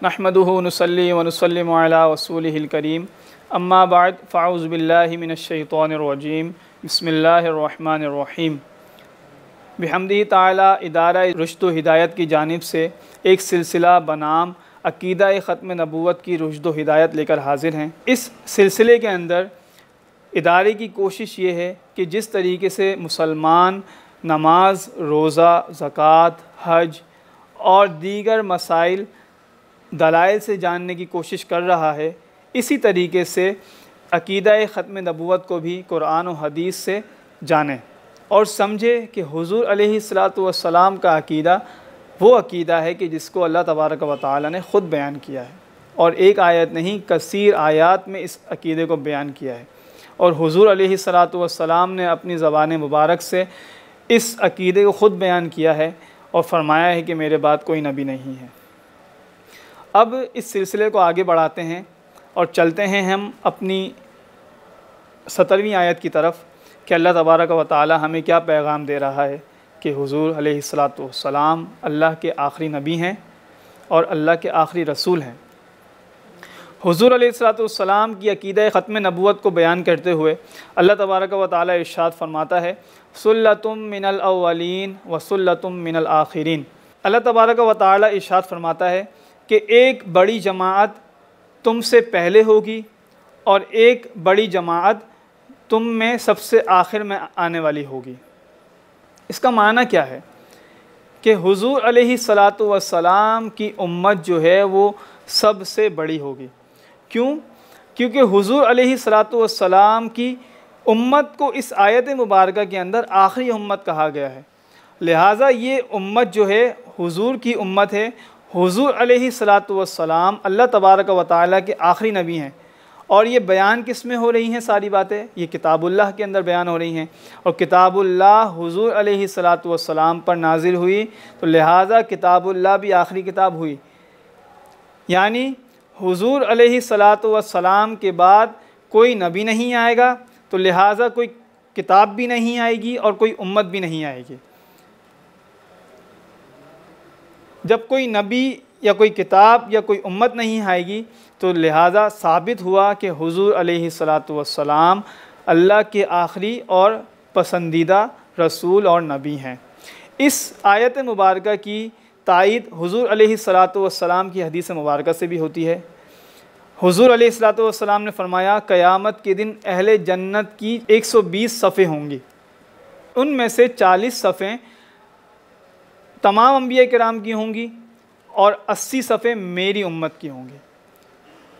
नहमदुहु व नुसल्ली व नुसल्लिमु अला रसूलिहिल करीम अम्मा बाद फ़अऊज़ु बिल्लाहि मिनश शैतानिर रजीम बिस्मिल्लाहिर रहमानिर रहीम। बिहम्दिही ताला इदारा रुश्द व हिदायत की जानिब से एक सिलसिला बनाम अक़ीदा ख़त्म नबूवत की रुश्द व हिदायत लेकर हाज़िर हैं। इस सिलसिले के अंदर इदारे की कोशिश ये है कि जिस तरीके से मुसलमान नमाज, रोज़ा, ज़कात, हज और दीगर मसाइल दलाइल से जानने की कोशिश कर रहा है, इसी तरीके से अक़ीदा ख़त्म नबूवत को भी कुरान व हदीस से जाने और समझे कि हुज़ूर अलैहिस्सलातु वस्सलाम का अक़ीदा वो अक़ीदा है कि जिसको अल्लाह तबारक व तआला ने ख़ुद बयान किया है और एक आयत नहीं कसीर आयात में इस अक़ीदे को बयान किया है। और हुज़ूर अलैहिस्सलातु वस्सलाम ने अपनी ज़बान मुबारक से इस अक़ीदे को ख़ुद बयान किया है और फ़रमाया है कि मेरे बाद कोई नबी नहीं है। अब इस सिलसिले को आगे बढ़ाते हैं और चलते हैं हम अपनी 17वीं आयत की तरफ कि अल्लाह तबारक व तआला हमें क्या पैगाम दे रहा है कि हुज़ूर अलैहिस्सलातु वस्सलाम अल्लाह के आखिरी नबी हैं और अल्लाह के आखिरी रसूल हैं। हुज़ूर अलैहिस्सलातु वस्सलाम की अक़ीदा ख़त्म नबूवत को बयान करते हुए अल्लाह तबारक व तआला इरशाद फरमाता है, सुल्लतुम मिनल अव्वलीन व सुल्लतुम मिनल आखिरीन। अल्लाह तबारक व तआला इरशाद फरमाता है कि एक बड़ी जमाअत तुमसे पहले होगी और एक बड़ी जमाअत तुम में सबसे आखिर में आने वाली होगी। इसका माना क्या है कि हुज़ूर अलैहिस्सलातु वस्सलाम की उम्मत जो है वो सबसे बड़ी होगी। क्यों? क्योंकि हुज़ूर अलैहिस्सलातु वस्सलाम की उम्मत को इस आयत मुबारका के अंदर आखिरी उम्मत कहा गया है। लिहाजा ये उम्मत जो है हुज़ूर की उम्मत है। हुज़ूर अलैहिस्सलातु वस्सलाम अल्लाह तबारक व तआला के आखिरी नबी हैं और ये बयान किस में हो रही हैं? सारी बातें ये किताबुल्लाह के अंदर बयान हो रही हैं और किताबुल्लाह हुज़ूर अलैहिस्सलातु वस्सलाम पर नाजिल हुई, तो लिहाजा किताबुल्लाह भी आखिरी किताब हुई। यानी हुज़ूर अलैहिस्सलातु वस्सलाम के बाद कोई नबी नहीं आएगा, तो लिहाजा कोई किताब भी नहीं आएगी और कोई उम्मत भी नहीं आएगी। जब कोई नबी या कोई किताब या कोई उम्मत नहीं आएगी तो लिहाजा साबित हुआ कि हुज़ूर अलैहिस्सलातु वस्सलाम अल्लाह के आखिरी और पसंदीदा रसूल और नबी हैं। इस आयत मुबारका की तायीद हुज़ूर अलैहिस्सलातु वस्सलाम की हदीस मुबारका से भी होती है। हुज़ूर अलैहिस्सलातु वस्सलाम ने फरमाया, क़यामत के दिन अहले जन्नत की 120 सफ़े होंगी, उनमें से 40 सफ़ें तमाम अंबिया किराम की होंगी और 80 सफ़े मेरी उम्मत की होंगी।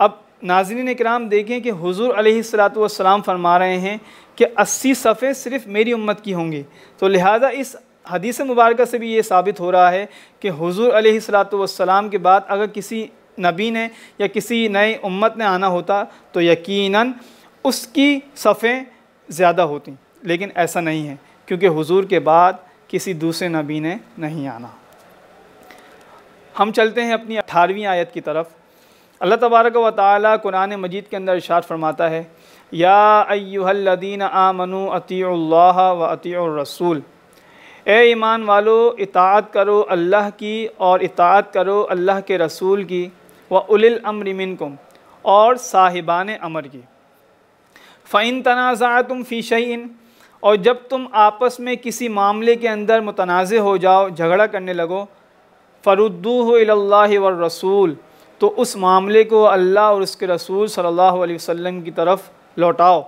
अब नाज़रीन किराम देखें कि हुज़ूर अलैहिस्सलातु वस्सलाम फरमा रहे हैं कि 80 सफ़े सिर्फ़ मेरी उम्मत की होंगी, तो लिहाजा इस हदीस मुबारक से भी ये साबित हो रहा है कि हुज़ूर अलैहिस्सलातु वस्सलाम के बाद अगर किसी नबी ने या किसी नए उम्मत ने आना होता तो यकीनन उसकी सफ़ें ज़्यादा होती, लेकिन ऐसा नहीं है क्योंकि हुज़ूर के बाद किसी दूसरे नबी ने नहीं आना। हम चलते हैं अपनी 18वीं आयत की तरफ। अल्लाह तबारक व तआला कुरान मजीद के अंदर इरशाद फरमाता है, या अय्युहल्लज़ीना आमनू अतीउल्लाह व अतीउर रसूल। ए ईमान वालो, इताअत करो अल्लाह की और इताअत करो अल्लाह के रसूल की, व उलिल अम्रि मिनकुम, और साहिबान अमर की। फ़इन तनाज़अतुम फ़ी शैइन, और जब तुम आपस में किसी मामले के अंदर मुतनाज़े हो जाओ, झगड़ा करने लगो, फ़रुद्दूहु इलल्लाहि वर रसूल, तो उस मामले को अल्लाह और उसके रसूल सल्लल्लाहु अलैहि वसल्लम की तरफ लौटाओ।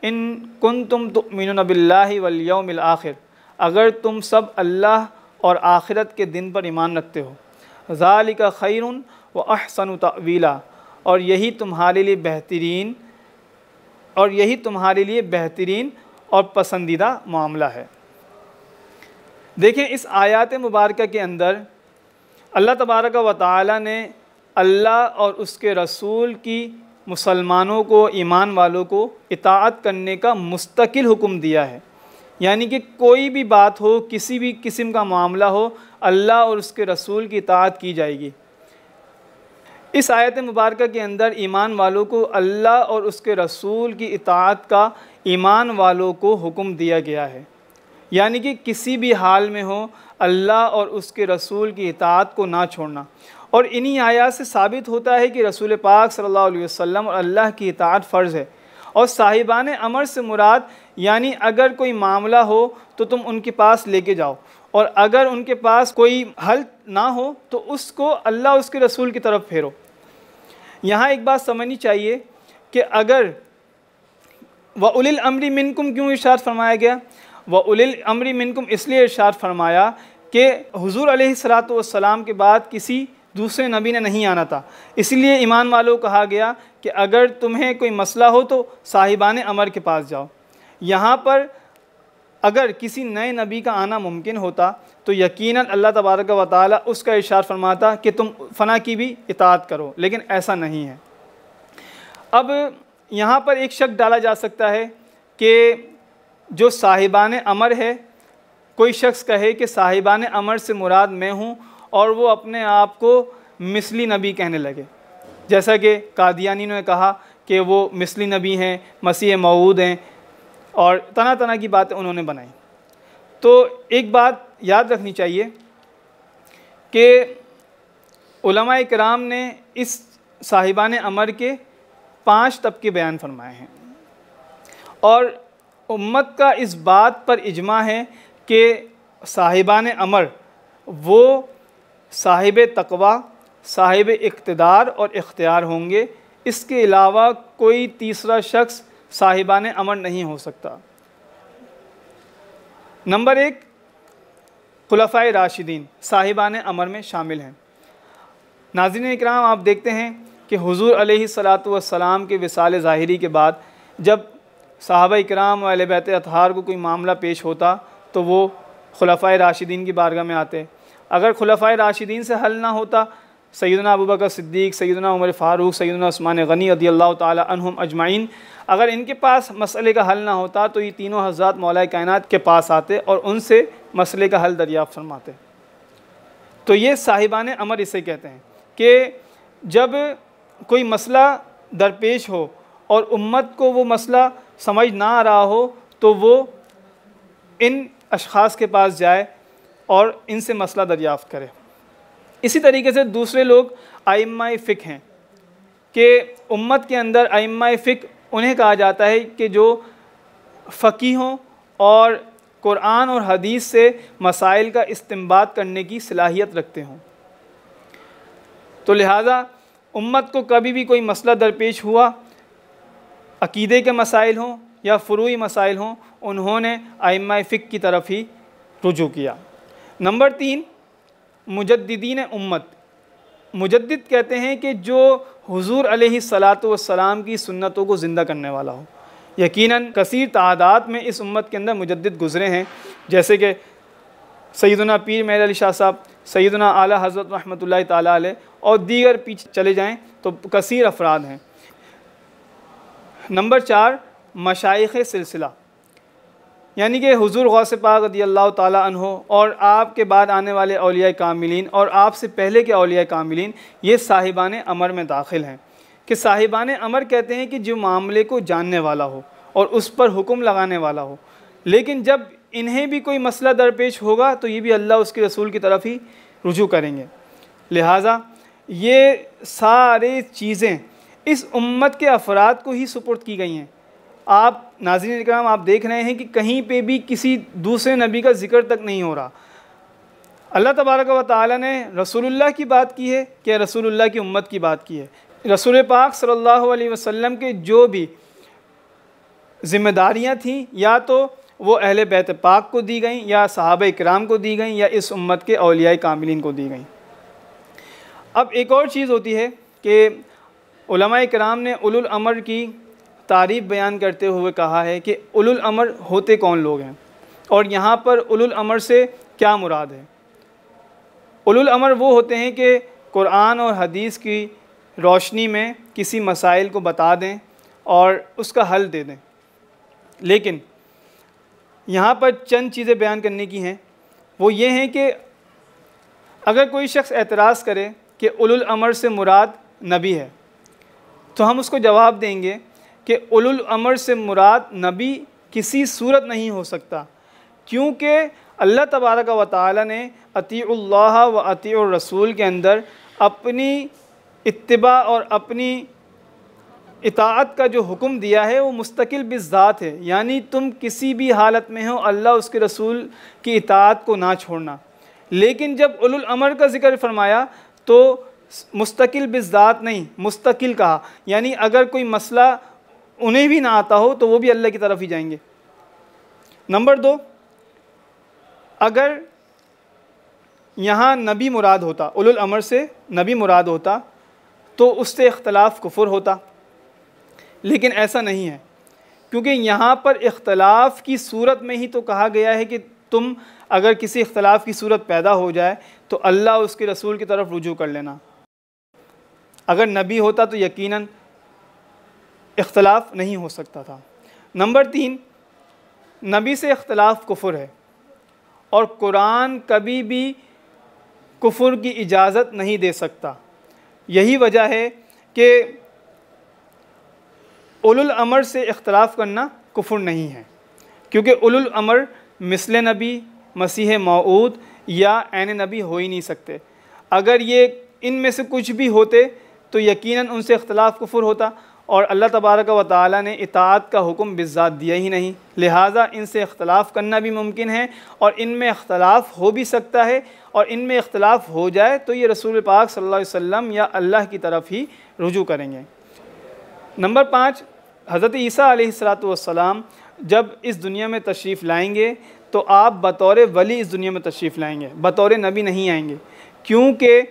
इन कुंतुम तुमिनून बिल्लाहि वल यौमिल आखिर, अगर तुम सब अल्लाह और आखिरत के दिन पर ईमान रखते हो। ज़ालिका खैरुन व अहसनु तअवीला, और यही तुम्हारे लिए बेहतरीन और पसंदीदा मामला है। देखें, इस आयत मुबारका के अंदर अल्लाह तबारक व तआला ने अल्लाह और उसके रसूल की मुसलमानों को, ईमान वालों को इताअत करने का मुस्तकिल हुक्म दिया है। यानी कि कोई भी बात हो, किसी भी किस्म का मामला हो, अल्लाह और उसके रसूल की इताअत की जाएगी। इस आयत मुबारका के अंदर ईमान वालों को अल्लाह और उसके रसूल की इताअत का ईमान वालों को हुक्म दिया गया है। यानी कि किसी भी हाल में हो अल्लाह और उसके रसूल की इताअत को ना छोड़ना। और इन्हीं आयात से साबित होता है कि रसूल पाक सल्लल्लाहु अलैहि वसल्लम और अल्लाह की इताअत फ़र्ज़ है। और साहिबान अमर से मुराद यानी अगर कोई मामला हो तो तुम उनके पास लेके जाओ, और अगर उनके पास कोई हल ना हो तो उसको अल्लाह उसके रसूल की तरफ फेरो। यहाँ एक बात समझनी चाहिए कि अगर व उलिल अम्री मिनकुम क्यों इरशाद फरमाया गया? व उलिल अम्री मिनकुम इसलिए इरशाद फरमाया कि हुज़ूर अलैहिस्सलातु वस्सलाम के बाद किसी दूसरे नबी ने नहीं आना था, इसलिए ईमान वालों को कहा गया कि अगर तुम्हें कोई मसला हो तो साहिबान अमर के पास जाओ। यहाँ पर अगर किसी नए नबी का आना मुमकिन होता तो यकीनन अल्लाह तबारक व तआला उसका इरशाद फरमाता कि तुम फ़ना की भी इताअत करो, लेकिन ऐसा नहीं है। अब यहाँ पर एक शक डाला जा सकता है कि जो साहिबान अमर है, कोई शख्स कहे कि साहिबान अमर से मुराद मैं हूँ और वो अपने आप को मिस्ली नबी कहने लगे, जैसा कि कादियानी ने कहा कि वो मिस्ली नबी हैं, मसीह मऊद हैं, और तरह तरह की बातें उन्होंने बनाई। तो एक बात याद रखनी चाहिए कि उलमाए किराम ने इस साहिबान अमर के 5 तबके बयान फरमाए हैं, और उम्मत का इस बात पर इजमा है कि साहिबान अमर वो साहिब तक़वा, साहिब इक़्तिदार और इख्तियार होंगे। इसके अलावा कोई तीसरा शख्स साहिबान अमर नहीं हो सकता। नंबर 1, खुलफ़ाए राशिदीन साहिबान अमर में शामिल हैं। नाज़रीन इकराम, आप देखते हैं कि हुज़ूर अलैहिस्सलातु वस्सलाम के विसाल ज़ाहिरी के बाद जब सहाबा इकराम व अहले बैत अतहार को कोई मामला पेश होता तो वो खुलफ़ाए राशिदीन की बारगाह में आते। अगर खुलफ़ाए राशिदीन से हल ना होता, सैयदना अबू बकर सिद्दीक़, सैयदना उमर फ़ारूक, सैयदना उस्मान गनी रज़ियल्लाहु ताला अन्हुम अजमाइन, अगर इनके पास मसले का हल ना होता तो ये तीनों हज़रात मौला कायनात के पास आते और उनसे मसले का हल दरियाफ़्त फरमाते। तो ये साहिबान अमर इसे कहते हैं कि जब कोई मसला दरपेश हो और उम्मत को वो मसला समझ ना आ रहा हो तो वो इन अशख़ास के पास जाए और इनसे मसला दरियाफ़्त करे। इसी तरीके से दूसरे लोग आइम्माए फ़िक़्ह हैं कि उम्मत के अंदर आइम्माए फ़िक़्ह उन्हें कहा जाता है कि जो फ़क़ीहों और कुरान और हदीस से मसाइल का इस्तिंबात करने की सलाहियत रखते हों। तो लिहाजा उम्मत को कभी भी कोई मसला दरपेश हुआ, अक़ीदे के मसाइल हों या फ़ुरूई मसाइल हों, उन्होंने आइम्माए फ़िक़्ह की तरफ ही रुजू किया। नंबर 3, मुजद्दिदीन उम्मत। मुजद्दिद कहते हैं कि जो हुज़ूर अलैहिस्सलातु वस्सलाम की सुन्नतों को ज़िंदा करने वाला हो। यकीनन कसीर तादाद में इस उम्मत के अंदर मुजद्दिद गुज़रे हैं, जैसे कि सैयदना पीर मेहर अली शाह साहब, सैयदना आला हज़रत रहमतुल्लाहि ताला अलैह, और दीगर पीछे चले जाएँ तो कसीर अफराद हैं। नंबर 4, मशाइख़ सिलसिला, यानी कि हुज़ूर गौस पाक रज़ियल्लाहु ताला अन्हो और आपके बाद आने वाले औलिया कामिलीन और आपसे पहले के औलिया कामिलीन, ये साहिबान अमर में दाखिल हैं। कि साहिबान अमर कहते हैं कि जो मामले को जानने वाला हो और उस पर हुक्म लगाने वाला हो, लेकिन जब इन्हें भी कोई मसला दरपेश होगा तो ये भी अल्लाह उसके रसूल की तरफ ही रुजू करेंगे। लिहाजा ये सारे चीज़ें इस उम्मत के अफराद को ही सुपुर्द की गई हैं। आप नाज़रीन इकराम, आप देख रहे हैं कि कहीं पे भी किसी दूसरे नबी का ज़िक्र तक नहीं हो रहा। अल्लाह तबारक व तआला ने रसूलुल्लाह की बात की है कि रसूलुल्लाह की उम्मत की बात की है। रसूल पाक सल्लल्लाहु अलैहि वसल्लम के जो भी ज़िम्मेदारियाँ थीं, या तो वो अहले बैत पाक को दी गई, या सहाबा इकराम को दी गई, या इस उम्मत के औलिया कामिलीन को दी गई। अब एक और चीज़ होती है कि उलमाए किराम ने उलुल अमर की तारीफ़ बयान करते हुए कहा है कि उलुल अमर होते कौन लोग हैं, और यहाँ पर उलुल अमर से क्या मुराद है। उलुल अमर वो होते हैं कि कुरान और हदीस की रोशनी में किसी मसाइल को बता दें और उसका हल दे दें। लेकिन यहाँ पर चंद चीज़ें बयान करने की हैं। वो ये हैं कि अगर कोई शख्स एतराज़ करे कि उलुल अमर से मुराद नबी है, तो हम उसको जवाब देंगे कि उलुल अमर से मुराद नबी किसी सूरत नहीं हो सकता, क्योंकि अल्लाह तबारक व तआला ने अतीउल्लाह व अतीउर रसूल के अंदर अपनी इत्तिबा और अपनी इताअत का जो हुक्म दिया है वो मुस्तकिल बिज़ात है, यानी तुम किसी भी हालत में हो अल्लाह उसके रसूल की इताअत को ना छोड़ना। लेकिन जब उलुल अमर का ज़िक्र फरमाया तो मुस्तकिल बिज़ात नहीं, मुस्तकिल कहा, यानी अगर कोई मसला उन्हें भी ना आता हो तो वो भी अल्लाह की तरफ ही जाएंगे। नंबर 2, अगर यहाँ नबी मुराद होता, उलुल अमर से नबी मुराद होता तो उससे इख्तलाफ कुफ्र होता, लेकिन ऐसा नहीं है, क्योंकि यहाँ पर इख्तलाफ की सूरत में ही तो कहा गया है कि तुम अगर किसी इख्तलाफ की सूरत पैदा हो जाए तो अल्लाह उसके रसूल की तरफ रुजू कर लेना। अगर नबी होता तो यकीनन इख्तलाफ नहीं हो सकता था। नंबर 3, नबी से इख्तलाफ कुफ्र है और कुरान कभी भी कुफ्र की इजाज़त नहीं दे सकता। यही वजह है कि उलुल अमर से इख्तलाफ करना कुफ्र नहीं है, क्योंकि उलुल अमर मिस्ल नबी, मसीह मौऊद या ऐन नबी हो ही नहीं सकते। अगर ये इनमें से कुछ भी होते तो यकीनन उनसे इख्तलाफ कुफ्र होता, और अल्लाह तबारक व तआला ने इताअत का हुक्म बिज़ात दिया ही नहीं, लिहाजा इनसे इख्तलाफ करना भी मुमकिन है और इनमें इख्तलाफ हो भी सकता है, और इनमें इख्तलाफ हो जाए तो ये रसूल पाक सल्लल्लाहु अलैहि वसल्लम या अल्लाह की तरफ ही रुजू करेंगे। नंबर 5, हज़रत ईसा अलैहिस्सलातु वस्सलाम जब इस दुनिया में तशरीफ़ लाएंगे तो आप बतौर वली इस दुनिया में तशरीफ़ लाएंगे, बतौर नबी नहीं आएंगे, क्योंकि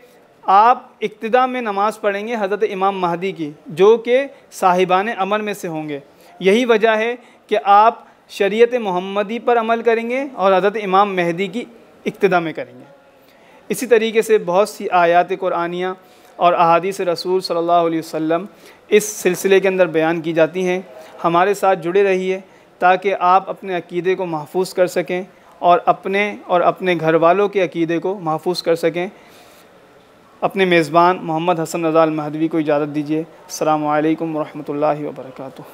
आप इक्तिदा में नमाज़ पढ़ेंगे हज़रत इमाम महदी की, जो कि साहिबान अमर में से होंगे। यही वजह है कि आप शरीयत मोहम्मदी पर अमल करेंगे और हज़रत इमाम महदी की इक्तिदा में करेंगे। इसी तरीके से बहुत सी आयात कुरानियाँ और अहादीस रसूल सल्लल्लाहु अलैहि वसल्लम इस सिलसिले के अंदर बयान की जाती हैं। हमारे साथ जुड़े रहिए ताकि आप अपने अक़ीदे को महफूज कर सकें और अपने घर वालों के अक़ीदे को महफूज कर सकें। अपने मेज़बान मोहम्मद हसन रज़ा अल महदवी को इजाज़त दीजिए। अस्सलामु अलैकुम व रहमतुल्लाहि व बरकातुहू।